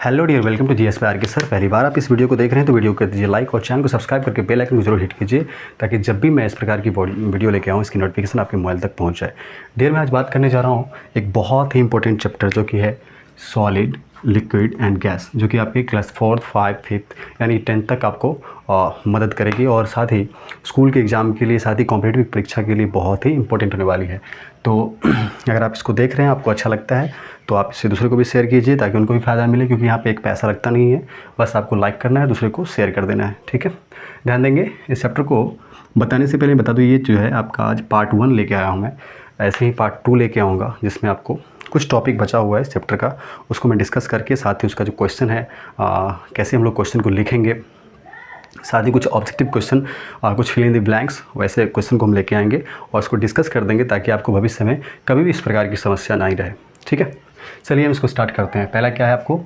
Hello dear, welcome to GS R K sir. पहली बार आप इस वीडियो को देख रहे हैं तो वीडियो कर दीजिए लाइक और चैनल को सब्सक्राइब करके बेल आइकन को जरूर हिट कीजिए ताकि जब भी मैं इस प्रकार की वीडियो लेके आऊँ इसकी नोटिफिकेशन आपके मोबाइल तक पहुँच जाए। डियर, मैं आज बात करने जा रहा हूँ एक बहुत ही इंपॉर्टेंट चैप्टर जो कि है सॉलिड, लिक्विड एंड गैस, जो कि आपके क्लास 4, 5, 5 यानी 10 तक आपको मदद करेगी और साथ ही स्कूल के एग्ज़ाम के लिए, साथ ही कॉम्पिटिटिव परीक्षा के लिए बहुत ही इंपॉर्टेंट होने वाली है। तो अगर आप इसको देख रहे हैं, आपको अच्छा लगता है तो आप इसे दूसरे को भी शेयर कीजिए ताकि उनको भी फ़ायदा मिले, क्योंकि यहाँ पे एक पैसा लगता नहीं है, बस आपको लाइक करना है, दूसरे को शेयर कर देना है। ठीक है, ध्यान देंगे। इस चैप्टर को बताने से पहले बता दूँ, ये जो है आपका आज पार्ट 1 लेके आया हूँ मैं, ऐसे ही पार्ट 2 लेके आऊँगा जिसमें आपको कुछ टॉपिक बचा हुआ है इस चैप्टर का, उसको मैं डिस्कस करके साथ ही उसका जो क्वेश्चन है कैसे हम लोग क्वेश्चन को लिखेंगे, साथ ही कुछ ऑब्जेक्टिव क्वेश्चन, कुछ फिल इन द ब्लैंक्स, वैसे क्वेश्चन को हम लेके आएंगे और उसको डिस्कस कर देंगे ताकि आपको भविष्य में कभी भी इस प्रकार की समस्या ना ही रहे। ठीक है, चलिए हम इसको स्टार्ट करते हैं। पहला क्या है आपको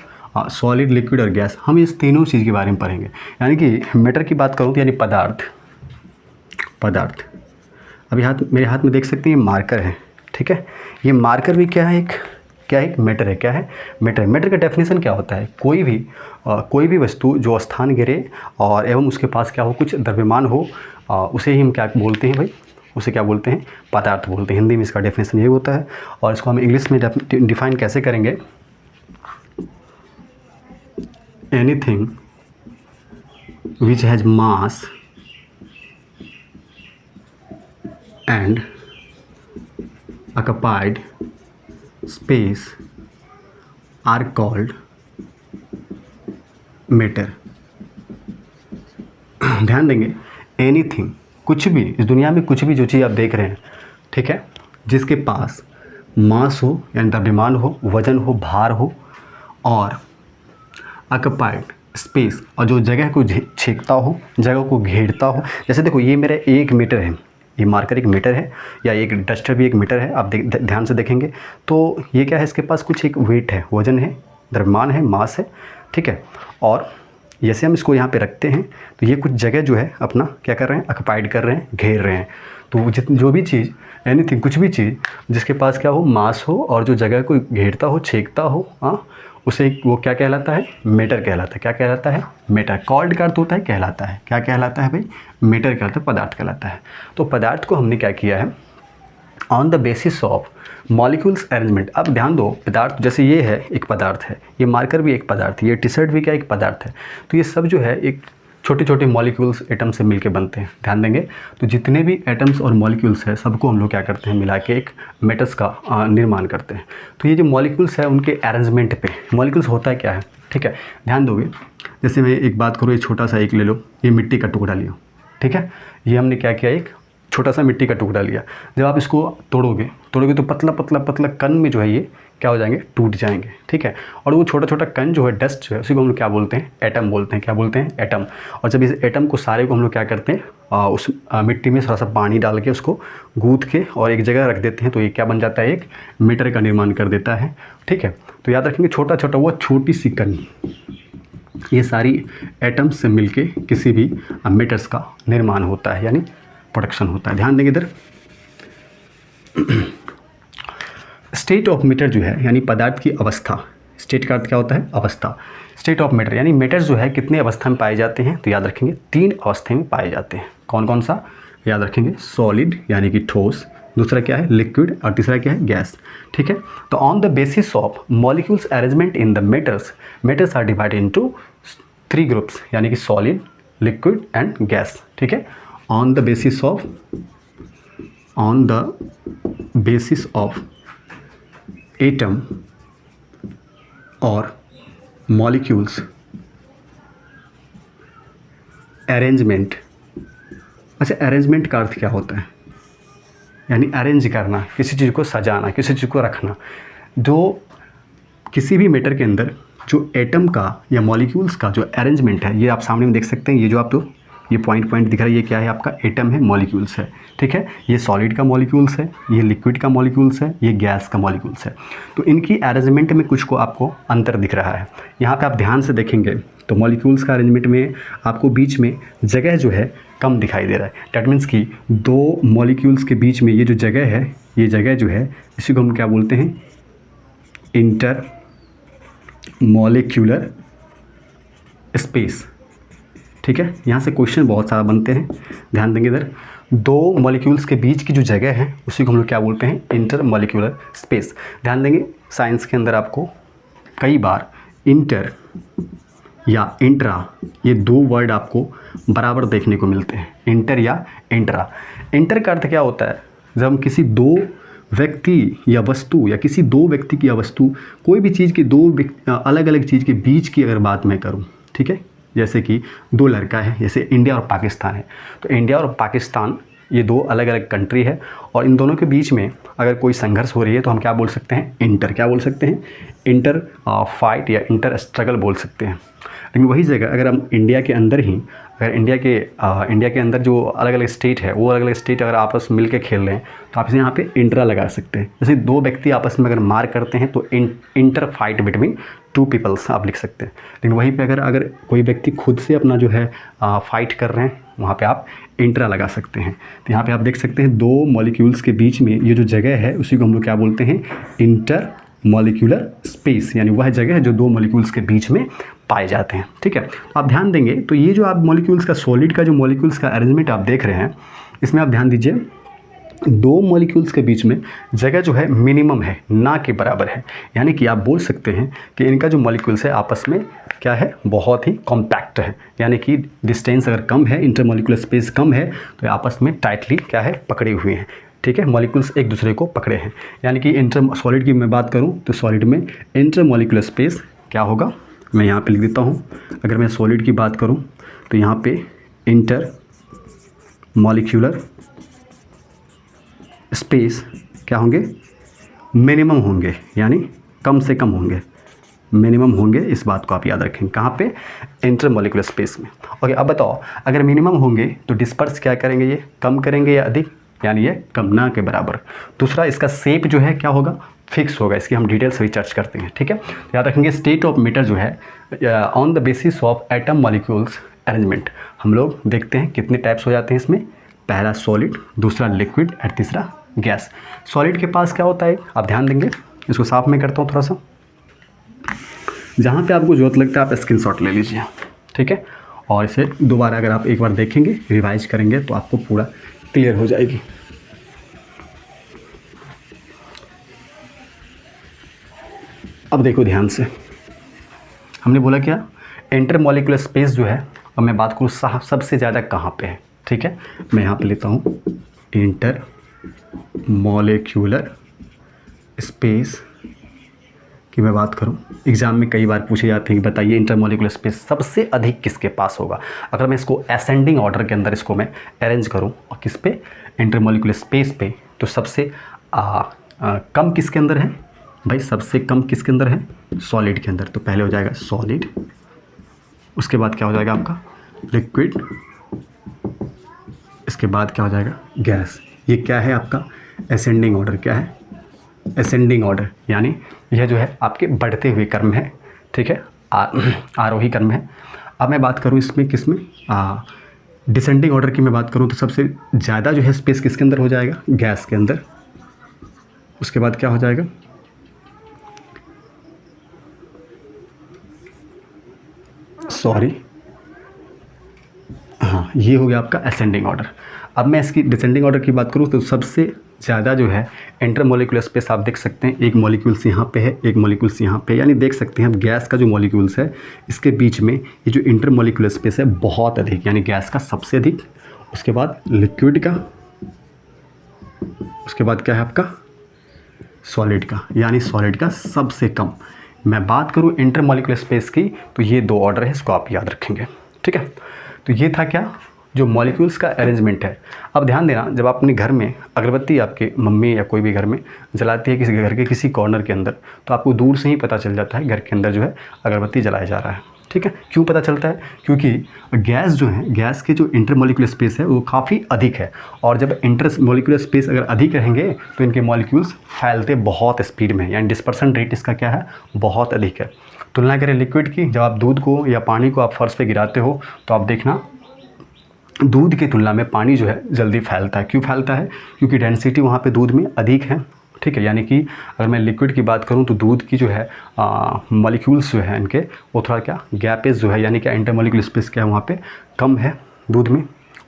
सॉलिड, लिक्विड और गैस। हम इस तीनों चीज़ के बारे में पढ़ेंगे। यानी कि मैटर की बात करूँ तो यानी पदार्थ। अभी मेरे हाथ में देख सकते हैं, ये मार्कर है। ठीक है, ये मार्कर भी क्या है, एक मैटर है। क्या है? मैटर का डेफिनेशन क्या होता है? कोई भी वस्तु जो स्थान घेरे और एवं उसके पास क्या हो, कुछ द्रव्यमान हो, उसे ही हम क्या बोलते हैं भाई? उसे क्या बोलते हैं? पदार्थ बोलते हैं। हिंदी में इसका डेफिनेशन ये होता है और इसको हम इंग्लिश में डिफाइन कैसे करेंगे? Anything which has mass and occupied space are called matter। ध्यान देंगे, एनीथिंग, कुछ भी, इस दुनिया में कुछ भी जो चीज़ आप देख रहे हैं, ठीक है, जिसके पास मास हो यानी द्रव्यमान हो, वजन हो, भार हो और ऑक्युपाइड स्पेस, और जो जगह को छेकता हो, जगह को घेरता हो। जैसे देखो, ये मेरा 1 मीटर है, ये मार्कर 1 मीटर है, या एक डस्टर भी 1 मीटर है। आप ध्यान से देखेंगे तो ये क्या है, इसके पास कुछ एक वेट है, वजन है, द्रव्यमान है, मास है। ठीक है, और जैसे हम इसको यहाँ पे रखते हैं तो ये कुछ जगह जो है अपना क्या कर रहे हैं, ऑक्युपाइड कर रहे हैं, घेर रहे हैं। तो जो भी चीज़, एनीथिंग, कुछ भी चीज़ जिसके पास क्या हो, मास हो और जो जगह को घेरता हो, छेकता हो, उसे वो क्या कहलाता है? मैटर कहलाता है। क्या कहलाता है? मैटर। कॉल्ड का अर्थ होता है कहलाता है। क्या कहलाता है भाई? मैटर कहलाता है, पदार्थ कहलाता है। तो पदार्थ को हमने क्या किया है, on the basis of molecules arrangement. अब ध्यान दो, पदार्थ जैसे ये है, एक पदार्थ है, ये मार्कर भी एक पदार्थ है, ये टी शर्ट भी क्या एक पदार्थ है। तो ये सब जो है एक छोटे छोटे मॉलिक्यूल्स, एटम से मिलके बनते हैं। ध्यान देंगे, तो जितने भी एटम्स और मॉलिक्यूल्स हैं सबको हम लोग क्या करते हैं, मिला के एक मेटल्स का निर्माण करते हैं। तो ये जो मॉलिक्यूल्स है उनके अरेंजमेंट पे, मॉलिक्यूल्स होता है क्या है, ठीक है, ध्यान दोगे। जैसे मैं एक बात करूँ, ये छोटा सा एक ले लो, ये मिट्टी का टुकड़ा लियो, ठीक है, ये हमने क्या किया, एक छोटा सा मिट्टी का टुकड़ा लिया। जब आप इसको तोड़ोगे तो पतला पतला पतला कण में जो है ये क्या हो जाएंगे, टूट जाएंगे। ठीक है, और वो छोटा छोटा कण जो है, डस्ट जो है, उसी को हम लोग क्या बोलते हैं, एटम बोलते हैं। क्या बोलते हैं? एटम। और जब इस एटम को सारे को हम लोग क्या करते हैं, उस मिट्टी में थोड़ा सा पानी डाल के उसको गूँथ के और एक जगह रख देते हैं, तो ये क्या बन जाता है, एक मीटर का निर्माण कर देता है। ठीक है, तो याद रखेंगे, छोटा छोटा वो छोटी सी कण, ये सारी एटम्स से मिलके किसी भी मीटर्स का निर्माण होता है, यानी प्रोडक्शन होता है। ध्यान देंगे इधर, स्टेट ऑफ मैटर जो है यानी पदार्थ की अवस्था। स्टेट का अर्थ क्या होता है? अवस्था। स्टेट ऑफ मैटर यानी मैटर जो है कितने अवस्था में पाए जाते हैं, तो याद रखेंगे 3 अवस्था में पाए जाते हैं। कौन कौन सा? याद रखेंगे, सॉलिड यानी कि ठोस, दूसरा क्या है, लिक्विड, और तीसरा क्या है, गैस। ठीक है, तो on the basis of molecules arrangement in the matters are divided into 3 groups, यानी कि सॉलिड, लिक्विड एंड गैस। ठीक है, on the basis of atom और molecules arrangement। अच्छा, अरेंजमेंट का अर्थ क्या होता है? यानी अरेंज करना, किसी चीज़ को सजाना, किसी चीज़ को रखना। जो किसी भी मैटर के अंदर जो एटम का या मॉलिक्यूल्स का जो अरेंजमेंट है, ये आप सामने में देख सकते हैं, ये जो आप तो ये पॉइंट दिख रहा है, ये क्या है, आपका एटम है, मॉलिक्यूल्स है। ठीक है, ये सॉलिड का मॉलिक्यूल्स है, ये लिक्विड का मॉलिक्यूल्स है, ये गैस का मॉलिक्यूल्स है। तो इनकी अरेंजमेंट में कुछ को आपको अंतर दिख रहा है। यहाँ पे आप ध्यान से देखेंगे तो मॉलिक्यूल्स का अरेंजमेंट में आपको बीच में जगह जो है कम दिखाई दे रहा है। डैट मीन्स कि 2 मॉलिक्यूल्स के बीच में ये जो जगह है, ये जगह जो है इसी को हम क्या बोलते हैं, मॉलिक्यूलर स्पेस। ठीक है, यहाँ से क्वेश्चन बहुत सारा बनते हैं, ध्यान देंगे इधर। दो मॉलिक्यूल्स के बीच की जो जगह है उसी को हम लोग क्या बोलते हैं, इंटर मॉलिक्यूलर स्पेस। ध्यान देंगे साइंस के अंदर आपको कई बार इंटर या इंट्रा, ये दो वर्ड आपको बराबर देखने को मिलते हैं, इंटर या इंट्रा। इंटर का अर्थ क्या होता है, जब हम किसी दो व्यक्ति या वस्तु या किसी दो व्यक्ति की या वस्तु, कोई भी चीज़ की दो अलग अलग चीज़ के बीच की अगर बात मैं करूं, ठीक है, जैसे कि दो लड़का है, जैसे इंडिया और पाकिस्तान है, तो इंडिया और पाकिस्तान ये दो अलग अलग कंट्री है और इन दोनों के बीच में अगर कोई संघर्ष हो रही है तो हम क्या बोल सकते हैं, इंटर, क्या बोल सकते हैं, इंटर फाइट या इंटर स्ट्रगल बोल सकते हैं। लेकिन वही जगह अगर हम इंडिया के अंदर ही, अगर इंडिया के अंदर जो अलग अलग स्टेट है वो अलग अलग स्टेट अगर आपस में मिल के खेल रहे हैं तो आप इसे यहाँ पे इंट्रा लगा सकते हैं। जैसे दो व्यक्ति आपस में अगर मार करते हैं तो inter fight between two peoples आप लिख सकते हैं। लेकिन वहीं पे अगर कोई व्यक्ति खुद से अपना जो है फाइट कर रहे हैं, वहाँ पे आप इंट्रा लगा सकते हैं। तो यहाँ पे आप देख सकते हैं दो मॉलिक्यूल्स के बीच में ये जो जगह है उसी को हम लोग क्या बोलते हैं, इंटर मॉलिक्यूलर स्पेस, यानी वह जगह है जो दो मॉलिक्यूल्स के बीच में पाए जाते हैं। ठीक है, तो आप ध्यान देंगे तो ये जो आप मॉलिक्यूल्स का, सॉलिड का जो मॉलिक्यूल्स का अरेंजमेंट आप देख रहे हैं, इसमें आप ध्यान दीजिए दो मॉलिक्यूल्स के बीच में जगह जो है मिनिमम है, ना के बराबर है। यानी कि आप बोल सकते हैं कि इनका जो मॉलिक्यूल्स है आपस में क्या है, बहुत ही कॉम्पैक्ट है। यानी कि डिस्टेंस अगर कम है, इंटरमॉलिक्यूलर स्पेस कम है, तो आपस में टाइटली क्या है, पकड़े हुए हैं। ठीक है, मॉलिक्यूल्स एक दूसरे को पकड़े हैं। यानी कि सॉलिड की मैं बात करूं तो सॉलिड में इंटरमॉलिक्यूलर स्पेस क्या होगा, मैं यहाँ पे लिख देता हूँ। अगर मैं सॉलिड की बात करूँ तो यहाँ पे इंटर मॉलिक्यूलर स्पेस क्या होंगे, मिनिमम होंगे, यानी कम से कम होंगे, मिनिमम होंगे। इस बात को आप याद रखें, कहाँ पे, इंटरमॉलिक्यूलर स्पेस में। ओके, अब बताओ अगर मिनिमम होंगे तो डिस्पर्स क्या करेंगे, ये कम करेंगे या अधिक, यानी ये कम, ना के बराबर। दूसरा, इसका शेप जो है क्या होगा, फिक्स होगा। इसकी हम डिटेल से रिसर्च करते हैं। ठीक है, याद रखेंगे स्टेट ऑफ मैटर जो है on the basis of atom molecules arrangement. हम लोग देखते हैं कितने टाइप्स हो जाते हैं इसमें, पहला सॉलिड, दूसरा लिक्विड और तीसरा गैस। सॉलिड के पास क्या होता है, आप ध्यान देंगे, इसको साफ में करता हूँ थोड़ा सा, जहाँ पे आपको जरूरत लगता है आप स्क्रीनशॉट ले लीजिए। ठीक है, और इसे दोबारा अगर आप एक बार देखेंगे, रिवाइज करेंगे तो आपको पूरा क्लियर हो जाएगी। अब देखो ध्यान से, हमने बोला क्या, इंटरमॉलिक्यूलर स्पेस जो है, अब मैं बात करूँ सबसे ज़्यादा कहाँ पे है। ठीक है, मैं यहाँ पे लेता हूँ इंटर मॉलिक्यूलर स्पेस की मैं बात करूं, एग्जाम में कई बार पूछे जाते हैं कि बताइए इंटरमॉलिक्यूलर स्पेस सबसे अधिक किसके पास होगा। अगर मैं इसको असेंडिंग ऑर्डर के अंदर इसको मैं अरेंज करूं और किस पे, इंटरमॉलिक्यूलर स्पेस पे, तो सबसे कम किसके अंदर है भाई, सबसे कम किसके अंदर है, सॉलिड के अंदर। तो पहले हो जाएगा सॉलिड, उसके बाद क्या हो जाएगा आपका लिक्विड, इसके बाद क्या हो जाएगा गैस। ये क्या है आपका असेंडिंग ऑर्डर, क्या है असेंडिंग ऑर्डर, यानी यह जो है आपके बढ़ते हुए क्रम है। ठीक है, आरोही क्रम है। अब मैं बात करूं इसमें किसमें, डिसेंडिंग ऑर्डर की मैं बात करूं तो सबसे ज़्यादा जो है स्पेस किसके अंदर हो जाएगा, गैस के अंदर। उसके बाद क्या हो जाएगा, सॉरी, हाँ, ये हो गया आपका असेंडिंग ऑर्डर। अब मैं इसकी डिसेंडिंग ऑर्डर की बात करूँ तो सबसे ज़्यादा जो है इंटरमॉलिक्यूलर स्पेस आप देख सकते हैं, एक मॉलिक्यूल्स यहाँ पे है, एक मॉलिक्यूल्स यहाँ पे, यानी देख सकते हैं आप गैस का जो मॉलिक्यूल्स है इसके बीच में ये जो इंटरमॉलिक्यूलर स्पेस है बहुत अधिक, यानी गैस का सबसे अधिक। उसके बाद लिक्विड का, उसके बाद क्या है आपका सॉलिड का, यानी सॉलिड का सबसे कम। मैं बात करूँ इंटरमॉलिक्यूलर स्पेस की तो ये दो ऑर्डर है, इसको आप याद रखेंगे। ठीक है, तो ये था क्या, जो मॉलिक्यूल्स का अरेंजमेंट है। अब ध्यान देना, जब आप अपने घर में अगरबत्ती आपके मम्मी या कोई भी घर में जलाती है किसी घर के किसी कॉर्नर के अंदर, तो आपको दूर से ही पता चल जाता है घर के अंदर जो है अगरबत्ती जलाया जा रहा है। ठीक है, क्यों पता चलता है, क्योंकि गैस जो है, गैस के जो इंटरमॉलिक्यूलर स्पेस है वो काफ़ी अधिक है, और जब इंटरमॉलिक्यूलर स्पेस अगर अधिक रहेंगे तो इनके मॉलिक्यूल्स फैलते बहुत स्पीड में, यानी डिस्पर्सन रेट इसका क्या है, बहुत अधिक है। तुलना करें लिक्विड की, जब आप दूध को या पानी को आप फर्श पे गिराते हो तो आप देखना दूध की तुलना में पानी जो है जल्दी फैलता है। क्यों फैलता है, क्योंकि डेंसिटी वहाँ पे दूध में अधिक है, ठीक है। यानी कि अगर मैं लिक्विड की बात करूं तो दूध की जो है मॉलिक्यूल्स जो है इनके वो थोड़ा क्या गैपेज जो है यानी कि इंटरमॉलिक्यूल स्पेस क्या है वहाँ पे कम है दूध में।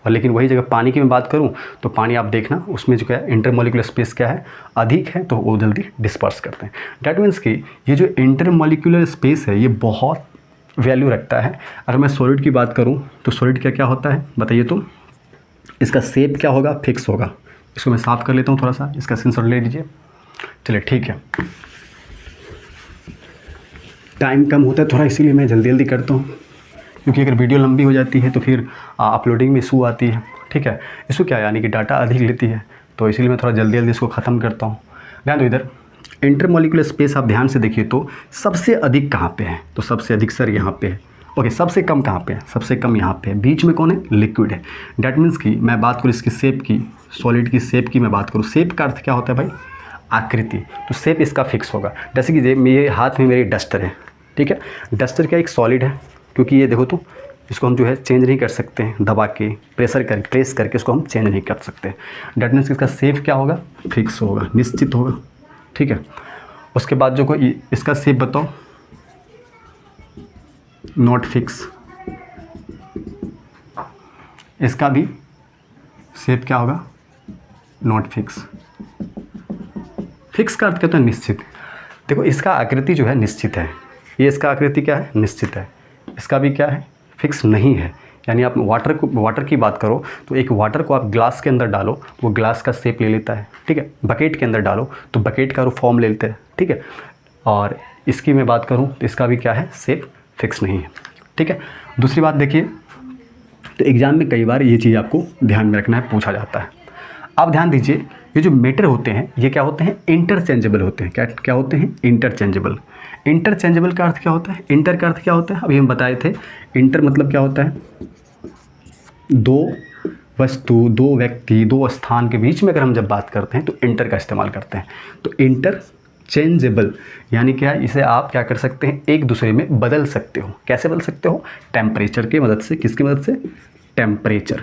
और लेकिन वही जगह पानी की मैं बात करूं तो पानी आप देखना उसमें जो क्या है इंटरमॉलिक्यूलर स्पेस क्या है अधिक है, तो वो जल्दी डिस्पर्स करते हैं। डैट मीन्स कि ये जो इंटरमॉलिक्यूलर स्पेस है ये बहुत वैल्यू रखता है। अगर मैं सॉलिड की बात करूं तो सॉलिड क्या क्या होता है बताइए तो, इसका शेप क्या होगा, फिक्स होगा। इसको मैं साफ़ कर लेता हूँ थोड़ा सा, इसका सेंसर ले लीजिए। चलिए ठीक है, टाइम कम होता है थोड़ा इसीलिए मैं जल्दी जल्दी करता हूँ, क्योंकि अगर वीडियो लंबी हो जाती है तो फिर अपलोडिंग में इशू आती है। ठीक है, इशू क्या यानी कि डाटा अधिक लेती है, तो इसीलिए मैं थोड़ा जल्दी जल्दी इसको ख़त्म करता हूँ। ध्यान दो इधर इंटरमॉलिक्यूलर स्पेस आप ध्यान से देखिए तो सबसे अधिक कहाँ पे है, तो सबसे अधिक सर यहाँ पे है। ओके, सबसे कम कहाँ पे है, सबसे कम यहाँ पे है। बीच में कौन है, लिक्विड है। डैट मीन्स कि मैं बात करूँ इसकी शेप की, सॉलिड की शेप की मैं बात करूँ, शेप का अर्थ क्या होता है भाई, आकृति। तो शेप इसका फिक्स होगा। जैसे कि मेरे हाथ में मेरी डस्टर है, ठीक है, डस्टर क्या एक सॉलिड है, क्योंकि ये देखो तो इसको हम जो है चेंज नहीं कर सकते हैं, दबा के प्रेस करके इसको हम चेंज नहीं कर सकते। डैट मीन्स इसका शेप क्या होगा, फिक्स होगा, निश्चित होगा। ठीक है, उसके बाद जो कोई इसका शेप बताओ, नॉट फिक्स। इसका भी शेप क्या होगा, नॉट फिक्स। फिक्स का अर्थ कहते हैं निश्चित। देखो इसका आकृति जो है निश्चित है, ये इसका आकृति क्या है, निश्चित है। इसका भी क्या है, फिक्स नहीं है। यानी आप वाटर की बात करो तो एक वाटर को आप ग्लास के अंदर डालो, वो ग्लास का शेप ले लेता है। ठीक है, बकेट के अंदर डालो तो बकेट का वो फॉर्म ले लेते हैं। ठीक है, और इसकी मैं बात करूँ तो इसका भी क्या है, शेप फिक्स नहीं है। ठीक है, दूसरी बात देखिए, तो एग्ज़ाम में कई बार ये चीज़ आपको ध्यान में रखना है, पूछा जाता है। आप ध्यान दीजिए, ये जो मैटर होते हैं ये क्या होते हैं, इंटरचेंजेबल होते हैं। क्या होते हैं, इंटरचेंजेबल। इंटरचेंजेबल का अर्थ क्या होता है, इंटर का अर्थ क्या होता है, अभी हम बताए थे। इंटर मतलब क्या होता है, दो वस्तु, दो व्यक्ति, दो स्थान के बीच में अगर हम जब बात करते हैं तो इंटर का इस्तेमाल करते हैं। तो इंटरचेंजेबल यानी क्या है, इसे आप क्या कर सकते हैं, एक दूसरे में बदल सकते हो। कैसे बदल सकते हो, टेम्परेचर की मदद से। किसकी मदद से, टेम्परेचर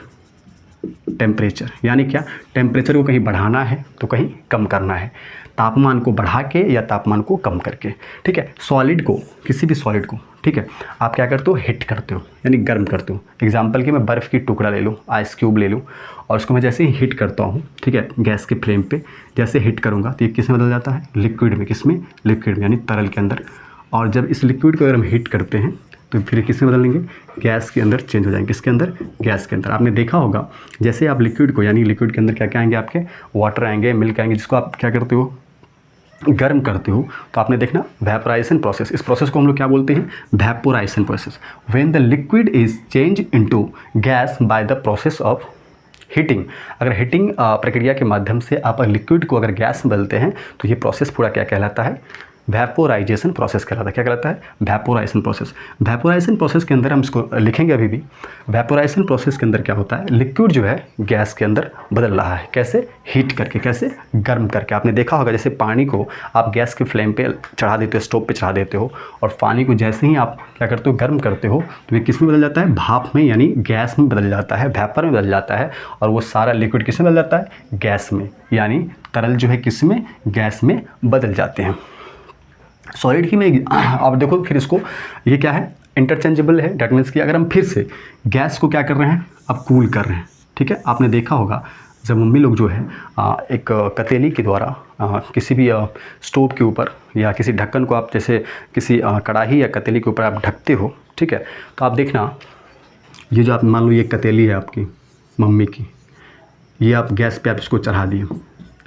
यानी क्या, टेम्परेचर को कहीं बढ़ाना है तो कहीं कम करना है, तापमान को बढ़ा के या तापमान को कम करके। ठीक है, सॉलिड को, किसी भी सॉलिड को, ठीक है, आप क्या करते हो, हीट करते हो यानी गर्म करते हो। एग्जांपल कि मैं बर्फ़ की टुकड़ा ले लूँ, आइस क्यूब ले लूँ, और उसको मैं जैसे ही हीट करता हूँ, ठीक है, गैस के फ्लेम पे जैसे हीट करूँगा तो ये किस में बदल जाता है, लिक्विड में। किस में, लिक्विड में यानी तरल के अंदर। और जब इस लिक्विड को अगर हम हीट करते हैं तो फिर किस में बदलेंगे, गैस के अंदर चेंज हो जाएंगे। किसके अंदर, गैस के अंदर। आपने देखा होगा जैसे आप लिक्विड को, यानी लिक्विड के अंदर क्या क्या आएंगे आपके, वाटर आएंगे, मिल्क आएंगे, जिसको आप क्या करते हो, गर्म करते हो, तो आपने देखना वेपोराइजेशन प्रोसेस। इस प्रोसेस को हम लोग क्या बोलते हैं, vaporisation process. When the liquid is change into gas by the process of heating. अगर हीटिंग प्रक्रिया के माध्यम से आप लिक्विड को अगर गैस में बदलते हैं तो ये प्रोसेस पूरा क्या कहलाता है, वेपोराइजेशन प्रोसेस कहलाता है। क्या कहलाता है, वेपोराइजेशन प्रोसेस। वेपोराइजेशन प्रोसेस के अंदर हम इसको लिखेंगे अभी भी। वेपोराइजेशन प्रोसेस के अंदर क्या होता है, लिक्विड जो है गैस के अंदर बदल रहा है। कैसे, हीट करके, कैसे, गर्म करके। आपने देखा होगा जैसे पानी को आप गैस के फ्लेम पे चढ़ा देते हो, स्टोव पे चढ़ा देते हो, और पानी को जैसे ही आप क्या करते हो, गर्म करते हो, तो ये किस में बदल जाता है, भाप में, यानी गैस में बदल जाता है, वेपर में बदल जाता है। और वो सारा लिक्विड किस में बदल जाता है, गैस में, यानी तरल जो है किस में, गैस में बदल जाते हैं। सॉलिड की में आप देखो फिर इसको, ये क्या है, इंटरचेंजेबल है। डैट मीन्स कि अगर हम फिर से गैस को क्या कर रहे हैं, अब कूल कर रहे हैं। ठीक है, आपने देखा होगा जब मम्मी लोग जो है एक कतेली के द्वारा किसी भी स्टोव के ऊपर या किसी ढक्कन को आप जैसे किसी कढ़ाई या कतेली के ऊपर आप ढकते हो, ठीक है, तो आप देखना ये जो आप मान लो ये कतेली है आपकी मम्मी की, ये आप गैस पे आप इसको चढ़ा दिए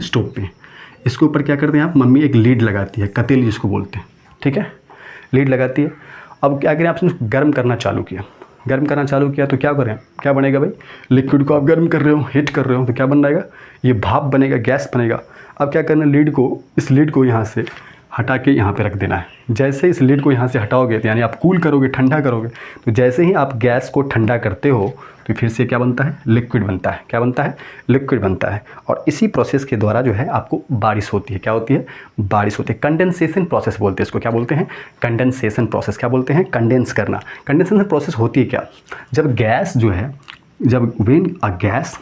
स्टोव पे, इसके ऊपर क्या करते हैं आप, मम्मी एक लीड लगाती है, कतेली जिसको बोलते हैं। ठीक है, लीड लगाती है। अब क्या करें, आपने गर्म करना चालू किया, गर्म करना चालू किया तो क्या करें, क्या बनेगा भाई, लिक्विड को आप गर्म कर रहे हो, हीट कर रहे हो, तो क्या बन जाएगा, ये भाप बनेगा, गैस बनेगा। अब क्या करना, लीड को, इस लीड को यहाँ से हटा के यहाँ पे रख देना है। जैसे इस लीड को यहाँ से हटाओगे तो यानी आप कूल करोगे, ठंडा करोगे, तो जैसे ही आप गैस को ठंडा करते हो तो फिर से क्या बनता है, लिक्विड बनता है। क्या बनता है, लिक्विड बनता है। और इसी प्रोसेस के द्वारा जो है आपको बारिश होती है। क्या होती है, बारिश होती है। कंडेंसेशन प्रोसेस बोलते हैं इसको। क्या बोलते हैं, कंडेंसेशन प्रोसेस। क्या बोलते हैं, कंडेंस करना। कंडेंसेशन प्रोसेस होती है क्या, जब गैस जो है, जब when a gas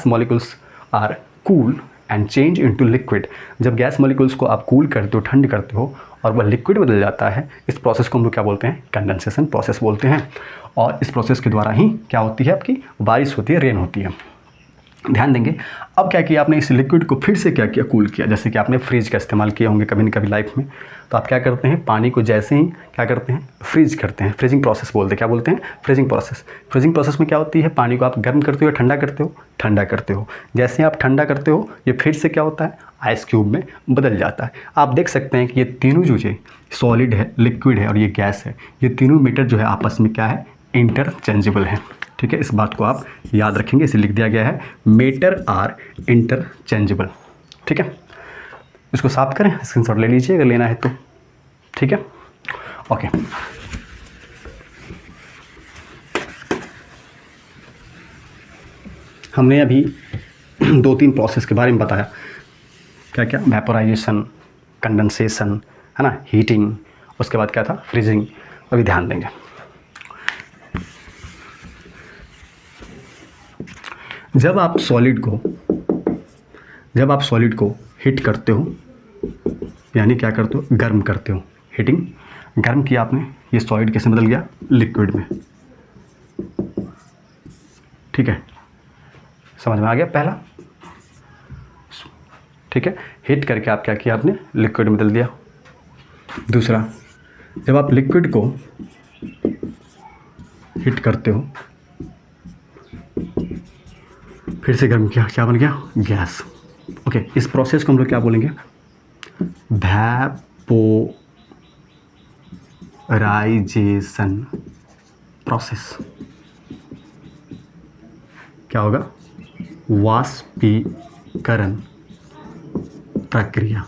molecules are cool and change into liquid. जब गैस मॉलिक्यूल्स को आप कूल करते हो, ठंड करते हो और वह लिक्विड बदल जाता है, इस प्रोसेस को हम लोग क्या बोलते हैं? कंडेंसेशन प्रोसेस बोलते हैं। और इस प्रोसेस के द्वारा ही क्या होती है? आपकी बारिश होती है, रेन होती है। ध्यान देंगे। अब क्या किया आपने? इस लिक्विड को फिर से क्या किया? कूल किया। जैसे कि आपने फ्रिज का इस्तेमाल किए होंगे कभी न कभी लाइफ में, तो आप क्या करते हैं? पानी को जैसे ही क्या करते हैं? फ्रीज करते हैं। फ्रीजिंग प्रोसेस बोलते हैं। क्या बोलते हैं? Freezing process. फ्रीजिंग प्रोसेस में क्या होती है? पानी को आप गर्म करते हो या ठंडा करते हो? ठंडा करते हो। जैसे ही आप ठंडा करते हो, ये फिर से क्या होता है? आइस क्यूब में बदल जाता है। आप देख सकते हैं कि ये तीनों जो है, सॉलिड है, लिक्विड है और ये गैस है, ये तीनों मैटर जो है आपस में क्या है? इंटरचेंजेबल है। ठीक है, इस बात को आप याद रखेंगे, इसे लिख दिया गया है, मैटर आर इंटरचेंजेबल। ठीक है, इसको साफ करें, स्क्रीनशॉट ले लीजिए अगर लेना है तो। ठीक है, ओके। हमने अभी 2-3 प्रोसेस के बारे में बताया। क्या क्या? वेपोराइजेशन, कंडेंसेशन, है ना, हीटिंग, उसके बाद क्या था? फ्रीजिंग। अभी ध्यान देंगे। जब आप सॉलिड को हिट करते हो, यानी क्या करते हो? गर्म करते हो। हीटिंग, गर्म किया आपने, ये सॉलिड कैसे बदल गया? लिक्विड में। ठीक है, समझ में आ गया पहला? ठीक है, हिट करके आप क्या किया आपने? लिक्विड में बदल दिया। दूसरा, जब आप लिक्विड को हिट करते हो, फिर से गर्म किया, क्या बन गया? गैस। ओके, इस प्रोसेस को हम लोग क्या बोलेंगे? Vaporisation process. क्या होगा? वाष्पीकरण प्रक्रिया।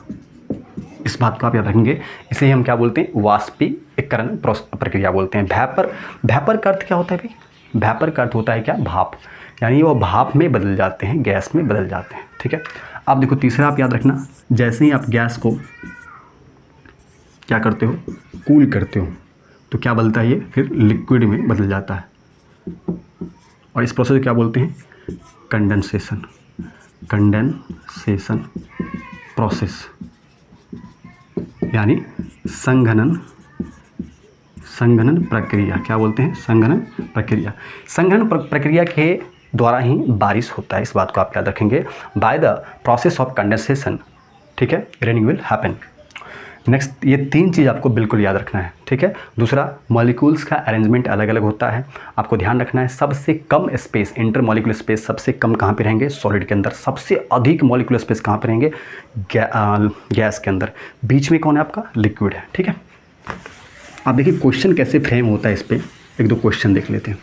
इस बात को आप याद रखेंगे। इसे हम क्या बोलते हैं? वाष्पीकरण प्रक्रिया बोलते हैं। भैपर का अर्थ क्या होता है भाई? भैपर का अर्थ होता है क्या? भाप। यानी वो भाप में बदल जाते हैं, गैस में बदल जाते हैं। ठीक है, अब देखो तीसरा आप याद रखना, जैसे ही आप गैस को क्या करते हो? कूल करते हो, तो क्या बदलता है? ये फिर लिक्विड में बदल जाता है। और इस प्रोसेस को क्या बोलते हैं? कंडेंसेशन। कंडेंसेशन प्रोसेस, यानी संघनन प्रक्रिया। क्या बोलते हैं? संघनन प्रक्रिया। संघनन प्रक्रिया के द्वारा ही बारिश होता है। इस बात को आप याद रखेंगे। By the process of condensation, ठीक है, रेनिंग विल हैपन। नेक्स्ट, ये 3 चीज़ आपको बिल्कुल याद रखना है। ठीक है, दूसरा, मॉलिक्यूल्स का अरेंजमेंट अलग अलग होता है, आपको ध्यान रखना है। सबसे कम स्पेस, इंटर मॉलिक्यूलर स्पेस सबसे कम कहाँ पे रहेंगे? सॉलिड के अंदर। सबसे अधिक मॉलिक्यूलर स्पेस कहाँ पे रहेंगे? गैस के अंदर। बीच में कौन है? आपका लिक्विड है। ठीक है, आप देखिए क्वेश्चन कैसे फ्रेम होता है। इस पर 1-2 क्वेश्चन देख लेते हैं।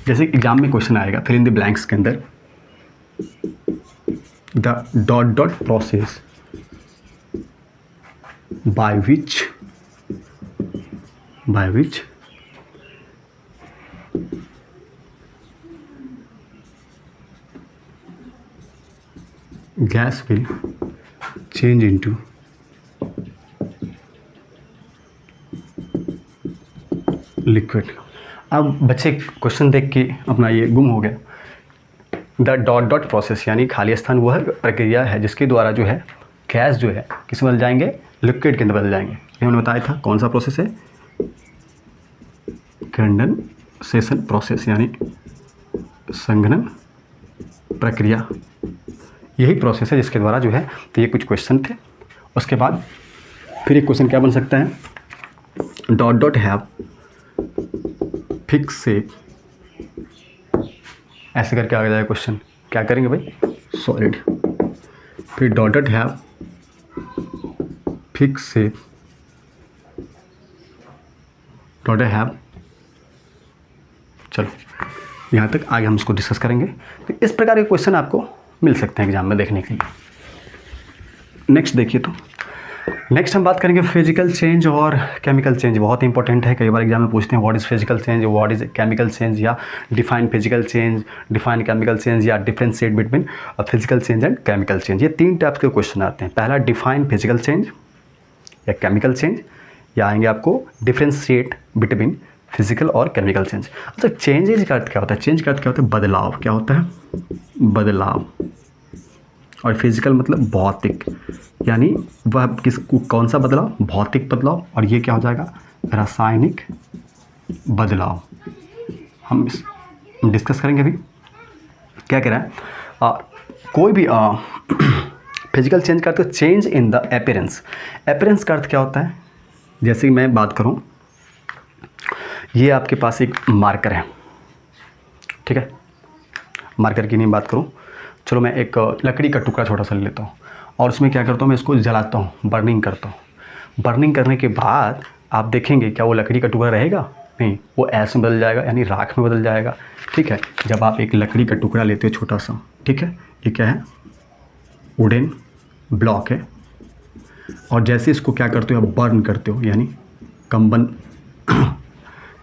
जैसे एग्जाम में क्वेश्चन आएगा, फिल इन द ब्लैंक्स के अंदर, the dot process by which gas will change into liquid। अब बच्चे क्वेश्चन देख के अपना ये गुम हो गया। द डॉट प्रोसेस यानी खाली स्थान वह प्रक्रिया है जिसके द्वारा जो है गैस जो है किस में बदल जाएंगे? लिक्विड के अंदर बदल जाएंगे। ये हमने बताया था। कौन सा प्रोसेस है? कंडेंसेशन प्रोसेस, यानी संघनन प्रक्रिया। यही प्रोसेस है जिसके द्वारा जो है, तो ये कुछ क्वेश्चन थे। उसके बाद फिर एक क्वेश्चन क्या बन सकता है? Dot have fix shape. ऐसे करके आ जाएगा क्वेश्चन। क्या करेंगे भाई? सॉलिड। फिर dot have fix shape, dot have. चलो यहाँ तक, आगे हम इसको डिस्कस करेंगे। तो इस प्रकार के क्वेश्चन आपको मिल सकते हैं एग्जाम में देखने के लिए। नेक्स्ट देखिए, तो नेक्स्ट हम बात करेंगे फिजिकल चेंज और केमिकल चेंज। बहुत इंपॉर्टेंट है, कई बार एग्जाम में पूछते हैं what is physical change, what is chemical change, या define physical change, define chemical change, या differentiate between physical change and chemical change. ये 3 टाइप्स के क्वेश्चन आते हैं। पहला डिफाइन फिजिकल चेंज या केमिकल चेंज, या आएंगे आपको डिफरेंशिएट बिटवीन फिजिकल और केमिकल चेंज। अच्छा, चेंजेज का अर्थ क्या होता है? चेंज का अर्थ क्या होता है? बदलाव। क्या होता है? बदलाव। और फिजिकल मतलब भौतिक, यानी वह कौन सा बदलाव? भौतिक बदलाव। और ये क्या हो जाएगा? रासायनिक बदलाव। हम डिस्कस करेंगे अभी। क्या कह रहा है? कोई भी फिजिकल चेंज का अर्थ change in the appearance. Appearance का अर्थ क्या होता है? जैसे कि मैं बात करूं, ये आपके पास एक मार्कर है, ठीक है। मार्कर की नहीं बात करूं, चलो मैं एक लकड़ी का टुकड़ा छोटा सा ले लेता हूँ और उसमें क्या करता हूँ, मैं इसको जलाता हूँ, बर्निंग करता हूँ। बर्निंग करने के बाद आप देखेंगे क्या वो लकड़ी का टुकड़ा रहेगा? नहीं, वो ऐश में बदल जाएगा, यानी राख में बदल जाएगा, ठीक है। जब आप एक लकड़ी का टुकड़ा लेते हो छोटा सा, ठीक है, ये क्या है? वुडन ब्लॉक है, और जैसे इसको क्या करते हो, आप बर्न करते हो, यानी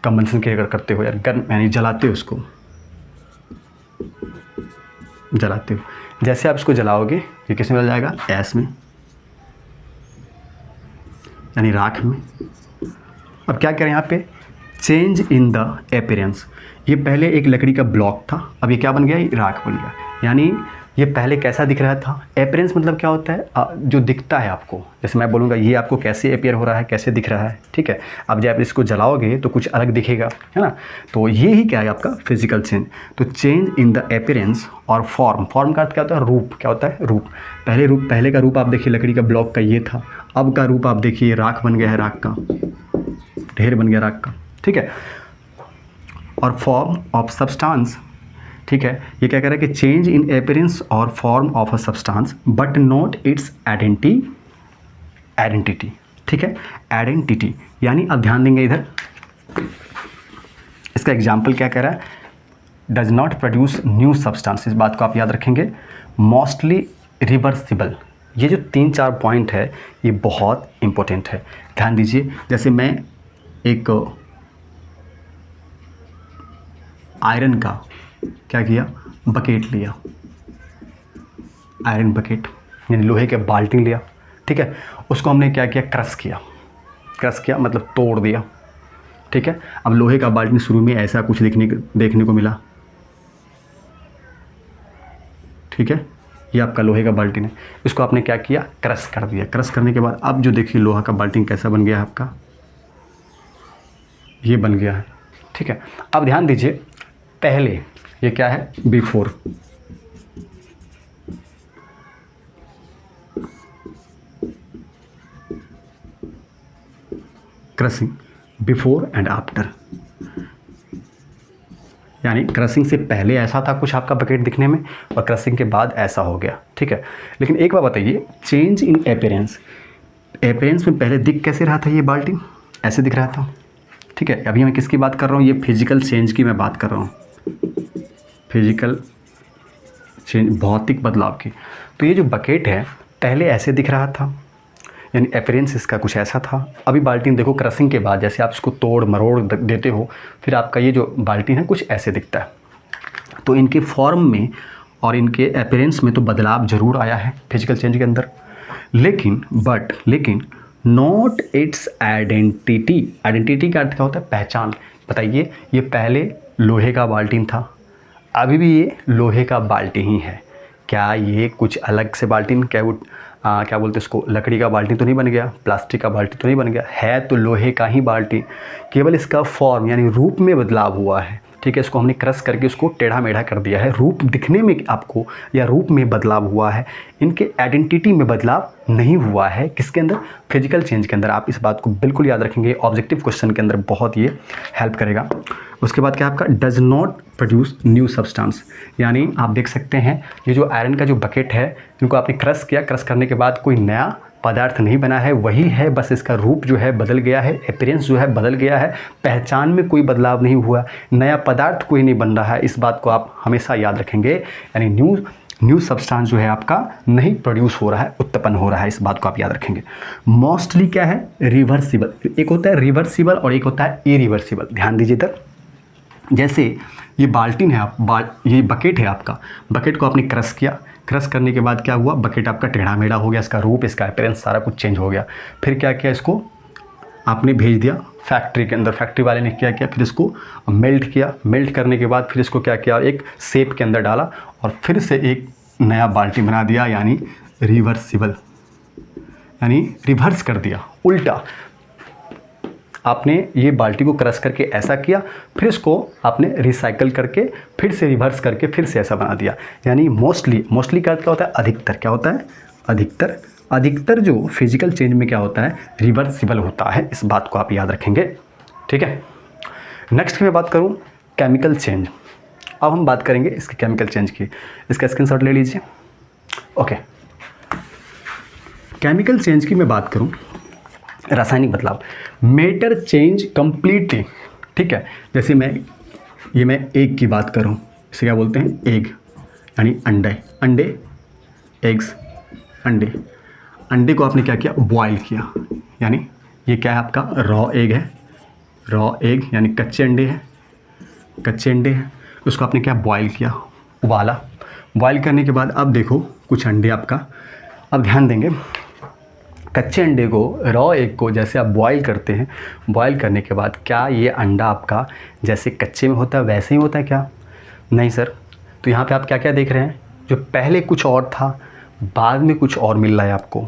कंबंसन के करते हो, यार गर्म, यानी जलाते हो, उसको जलाते हो। जैसे आप इसको जलाओगे ये किस में बदल जाएगा? ऐश में, यानी राख में। अब क्या करें यहाँ पे? Change in the appearance. ये पहले एक लकड़ी का ब्लॉक था, अब ये क्या बन गया? ये राख बन गया। यानी ये पहले कैसा दिख रहा था? अपीयरेंस मतलब क्या होता है? जो दिखता है आपको। जैसे मैं बोलूँगा ये आपको कैसे अपीयर हो रहा है, कैसे दिख रहा है, ठीक है। अब जब आप इसको जलाओगे तो कुछ अलग दिखेगा, है ना। तो ये ही क्या है आपका? Physical change. तो चेंज इन द अपीयरेंस और फॉर्म। फॉर्म का अर्थ क्या होता है? रूप। क्या होता है? रूप। पहले का रूप आप देखिए लकड़ी का ब्लॉक का ये था, अब का रूप आप देखिए राख बन गया है, राख का ढेर बन गया राख का, ठीक है। और फॉर्म ऑफ सब्सटेंस, ठीक है। ये क्या कह रहा है कि चेंज इन अपीयरेंस और form of a substance but not it's identity, ठीक है। आइडेंटिटी यानी अब ध्यान देंगे इधर, इसका एग्जाम्पल क्या कह रहा है? Does not produce new substance. इस बात को आप याद रखेंगे। Mostly reversible. ये जो 3-4 पॉइंट है ये बहुत इंपॉर्टेंट है, ध्यान दीजिए। जैसे मैं एक आयरन का क्या किया? बकेट लिया, आयरन बकेट यानी लोहे के बाल्टी लिया, ठीक है। उसको हमने क्या किया? क्रश किया मतलब तोड़ दिया, ठीक है। अब लोहे का बाल्टी शुरू में ऐसा कुछ देखने को मिला, ठीक है। ये आपका लोहे का बाल्टी है, इसको आपने क्या किया? क्रश कर दिया। क्रश करने के बाद अब जो देखिए लोहा का बाल्टी कैसा बन गया है आपका? ये बन गया है, ठीक है। अब ध्यान दीजिए, पहले ये क्या है? Before. Crushing, before and after. यानी क्रशिंग से पहले ऐसा था कुछ आपका बकेट दिखने में, और क्रशिंग के बाद ऐसा हो गया, ठीक है। लेकिन एक बात बताइए, चेंज इन अपीयरेंस। अपीयरेंस में पहले दिख कैसे रहा था? ये बाल्टी ऐसे दिख रहा था, ठीक है। अभी मैं किसकी बात कर रहा हूँ? ये फिजिकल चेंज की मैं बात कर रहा हूँ, फिजिकल चेंज, भौतिक बदलाव की। तो ये जो बकेट है पहले ऐसे दिख रहा था, यानी अपीयरेंस इसका कुछ ऐसा था। अभी बाल्टी देखो क्रशिंग के बाद जैसे आप इसको तोड़ मरोड़ देते हो, फिर आपका ये जो बाल्टी है कुछ ऐसे दिखता है। तो इनके फॉर्म में और इनके अपीयरेंस में तो बदलाव ज़रूर आया है फिजिकल चेंज के अंदर, लेकिन नॉट इट्स आइडेंटिटी। आइडेंटिटी का अर्थ क्या होता है? पहचान। बताइए, ये पहले लोहे का बाल्टी था, अभी भी ये लोहे का बाल्टी ही है, क्या ये कुछ अलग से बाल्टी? क्या बोलते हैं इसको? लकड़ी का बाल्टी तो नहीं बन गया, प्लास्टिक का बाल्टी तो नहीं बन गया, है तो लोहे का ही बाल्टी। केवल इसका फॉर्म यानी रूप में बदलाव हुआ है, ठीक है। इसको हमने क्रश करके उसको टेढ़ा मेढ़ा कर दिया है, रूप दिखने में आपको या रूप में बदलाव हुआ है। इनके आइडेंटिटी में बदलाव नहीं हुआ है। किसके अंदर? फिजिकल चेंज के अंदर। आप इस बात को बिल्कुल याद रखेंगे, ऑब्जेक्टिव क्वेश्चन के अंदर बहुत ये हेल्प करेगा। उसके बाद क्या आपका? Does not produce new substance. यानी आप देख सकते हैं ये जो आयरन का जो बकेट है, इनको आपने क्रश किया, क्रश करने के बाद कोई नया पदार्थ नहीं बना है, वही है, बस इसका रूप जो है बदल गया है, अपीयरेंस जो है बदल गया है, पहचान में कोई बदलाव नहीं हुआ, नया पदार्थ कोई नहीं बन रहा है। इस बात को आप हमेशा याद रखेंगे, यानी न्यू सब्सटेंस जो है आपका नहीं प्रोड्यूस हो रहा है, उत्पन्न हो रहा है। इस बात को आप याद रखेंगे। मोस्टली क्या है? रिवर्सिबल। एक होता है रिवर्सिबल और एक होता है इरिवर्सिबल। ध्यान दीजिए तक, जैसे ये बाल्टीन है, ये बकेट है आपका, बकेट को आपने क्रश किया, क्रश करने के बाद क्या हुआ? बकेट आपका टेढ़ा मेढ़ा हो गया, इसका रूप, इसका अपीयरेंस सारा कुछ चेंज हो गया। फिर क्या किया? इसको आपने भेज दिया फैक्ट्री के अंदर, फैक्ट्री वाले ने क्या किया, फिर इसको मेल्ट किया, मेल्ट करने के बाद फिर इसको क्या किया, एक शेप के अंदर डाला और फिर से एक नया बाल्टी बना दिया, यानी रिवर्सिबल, यानी रिवर्स कर दिया, उल्टा। आपने ये बाल्टी को क्रश करके ऐसा किया, फिर इसको आपने रिसाइकल करके फिर से रिवर्स करके फिर से ऐसा बना दिया। यानी मोस्टली का क्या होता है, अधिकतर क्या होता है, अधिकतर जो फिजिकल चेंज में क्या होता है, रिवर्सिबल होता है। इस बात को आप याद रखेंगे, ठीक है। नेक्स्ट की मैं बात करूँ केमिकल चेंज। अब हम बात करेंगे इसके केमिकल चेंज की, इसका स्क्रीनशॉट ले लीजिए। ओके, केमिकल चेंज की मैं बात करूँ, रासायनिक बदलाव, मैटर चेंज कंप्लीटली, ठीक है। जैसे मैं एग की बात करूँ, इसे क्या बोलते हैं, एग, यानी अंडे, एग्स, अंडे को आपने क्या किया, बॉयल किया, यानी ये क्या है आपका रॉ एग यानी कच्चे अंडे हैं, उसको आपने क्या बॉयल किया, उबाला। बॉयल करने के बाद अब देखो कुछ अंडे आपका, अब ध्यान देंगे, कच्चे अंडे को, रॉ एग को जैसे आप बॉयल करते हैं, बॉयल करने के बाद क्या ये अंडा आपका जैसे कच्चे में होता है वैसे ही होता है क्या? नहीं सर। तो यहाँ पे आप क्या क्या देख रहे हैं, जो पहले कुछ और था बाद में कुछ और मिल रहा है आपको।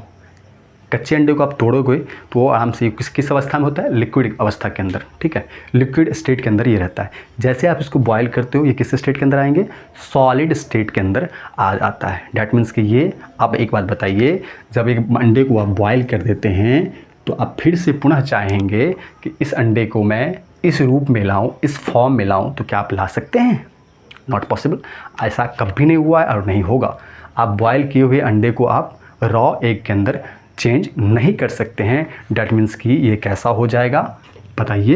कच्चे अंडे को आप तोड़ोगे तो वो आराम से किस अवस्था में होता है, लिक्विड अवस्था के अंदर, ठीक है, लिक्विड स्टेट के अंदर ये रहता है। जैसे आप इसको बॉयल करते हो ये किस स्टेट के अंदर आएंगे, सॉलिड स्टेट के अंदर आ जाता है। डैट मीन्स कि ये, अब एक बात बताइए, जब एक अंडे को आप बॉयल कर देते हैं तो आप फिर से पुनः चाहेंगे कि इस अंडे को मैं इस रूप में लाऊँ, इस फॉर्म में लाऊँ, तो क्या आप ला सकते हैं? Not possible. ऐसा कभी नहीं हुआ है और नहीं होगा। आप बॉयल किए हुए अंडे को आप रॉ एग के अंदर चेंज नहीं कर सकते हैं। डैट मीन्स कि ये कैसा हो जाएगा बताइए,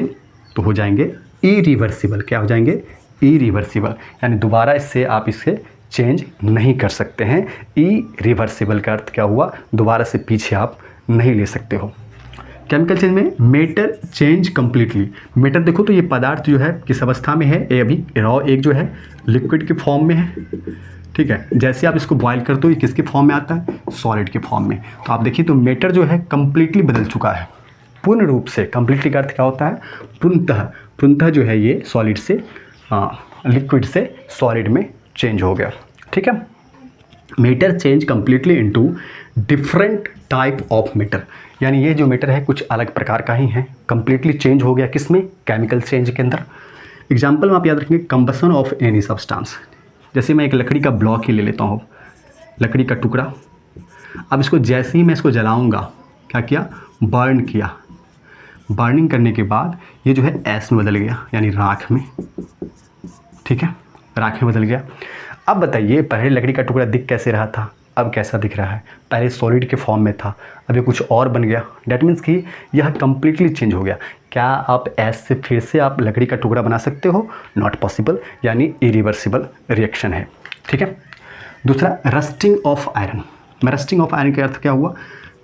तो हो जाएंगे इरिवर्सिबल। क्या हो जाएंगे? इरिवर्सिबल, यानी दोबारा इससे आप इसे चेंज नहीं कर सकते हैं। इरिवर्सिबल का अर्थ क्या हुआ, दोबारा से पीछे आप नहीं ले सकते हो। केमिकल चेंज में मैटर चेंज कंप्लीटली। मैटर देखो तो ये पदार्थ जो है किस अवस्था में है, ये अभी रॉ एग जो है लिक्विड के फॉर्म में है, ठीक है। जैसे आप इसको बॉयल करते हो ये किसके फॉर्म में आता है, सॉलिड के फॉर्म में। तो आप देखिए तो मैटर जो है कंप्लीटली बदल चुका है, पूर्ण रूप से। कंप्लीटली का अर्थ क्या होता है, पूर्णतः जो है ये सॉलिड से लिक्विड से सॉलिड में चेंज हो गया, ठीक है। Matter change completely into different type of matter, यानी ये जो मैटर है कुछ अलग प्रकार का ही है, कंप्लीटली चेंज हो गया किसमें, केमिकल चेंज के अंदर। एग्जाम्पल में आप याद रखेंगे, कंबसन ऑफ एनी सब्सटेंस। जैसे मैं एक लकड़ी का ब्लॉक ही ले लेता हूँ, लकड़ी का टुकड़ा। अब इसको जैसे ही मैं इसको जलाऊंगा, क्या किया, बर्न किया। बर्निंग करने के बाद ये जो है ऐश में बदल गया, यानी राख में, ठीक है, राख में बदल गया। अब बताइए पहले लकड़ी का टुकड़ा दिख कैसे रहा था, अब कैसा दिख रहा है? पहले सॉलिड के फॉर्म में था, अब ये कुछ और बन गया। डैट मीन्स कि यह कंप्लीटली चेंज हो गया। क्या आप ऐसे फिर से आप लकड़ी का टुकड़ा बना सकते हो? नॉट पॉसिबल, यानी इरिवर्सिबल रिएक्शन है, ठीक है। दूसरा, रस्टिंग ऑफ आयरन। मैं रस्टिंग ऑफ आयरन का अर्थ क्या हुआ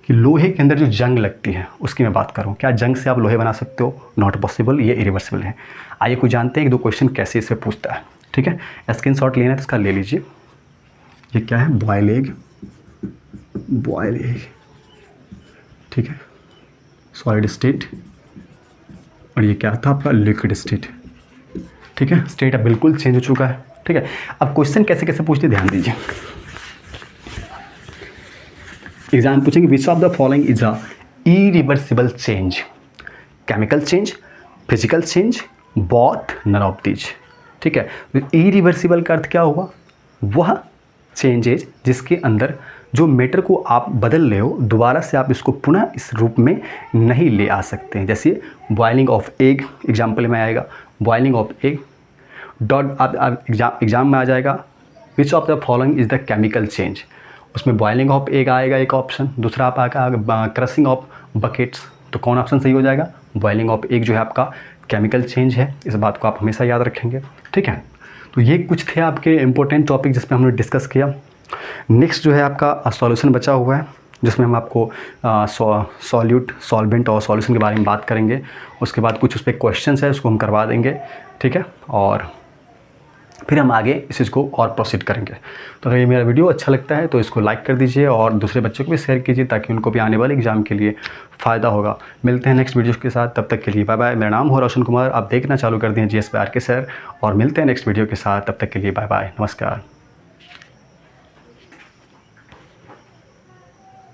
कि लोहे के अंदर जो जंग लगती है उसकी मैं बात करूँ। क्या जंग से आप लोहे बना सकते हो? नॉट पॉसिबल, ये इरिवर्सिबल है। आइए कुछ जानते हैं एक दो क्वेश्चन कैसे इसे पूछता है, ठीक है। स्क्रीनशॉट लेना है तो इसका ले लीजिए। ये क्या है, बॉयल एग, ठीक है, सॉलिड स्टेट, और ये क्या था आपका, लिक्विड स्टेट, ठीक है। स्टेट अब बिल्कुल चेंज हो चुका है, ठीक है। अब क्वेश्चन कैसे कैसे पूछते ध्यान दीजिए। एग्जाम पूछेंगे which of the following is a irreversible change, chemical change, physical change, both, none of these, ठीक है। इरिवर्सिबल का अर्थ क्या हुआ, वह चेंजेज जिसके अंदर जो मैटर को आप बदल रहे हो दोबारा से आप इसको पुनः इस रूप में नहीं ले आ सकते हैं। जैसे बॉइलिंग ऑफ एग, एग्जाम्पल में आएगा बॉइलिंग ऑफ एग, डॉट आप एग्जाम में आ जाएगा विच of the following is the chemical change. उसमें बॉइलिंग ऑफ एग आएगा एक ऑप्शन, दूसरा आप आएगा क्रशिंग ऑफ बकेट्स। तो कौन ऑप्शन सही हो जाएगा? बॉइलिंग ऑफ एग जो है आपका केमिकल चेंज है। इस बात को आप हमेशा याद रखेंगे, ठीक है। तो ये कुछ थे आपके इम्पोर्टेंट टॉपिक जिसमें हमने डिस्कस किया। नेक्स्ट जो है आपका सॉल्यूशन बचा हुआ है, जिसमें हम आपको सॉल्वेंट और सॉल्यूशन के बारे में बात करेंगे। उसके बाद कुछ उस पर क्वेश्चन है उसको हम करवा देंगे, ठीक है। और फिर हम आगे इस चीज़ को और प्रोसीड करेंगे। तो अगर ये मेरा वीडियो अच्छा लगता है तो इसको लाइक कर दीजिए और दूसरे बच्चों को भी शेयर कीजिए ताकि उनको भी आने वाले एग्ज़ाम के लिए फ़ायदा होगा। मिलते हैं नेक्स्ट वीडियो के साथ, तब तक के लिए बाय बाय। मेरा नाम हो रोशन कुमार, आप देखना चालू कर दें GS by RK सर, और मिलते हैं नेक्स्ट वीडियो के साथ, तब तक के लिए बाय बाय, नमस्कार।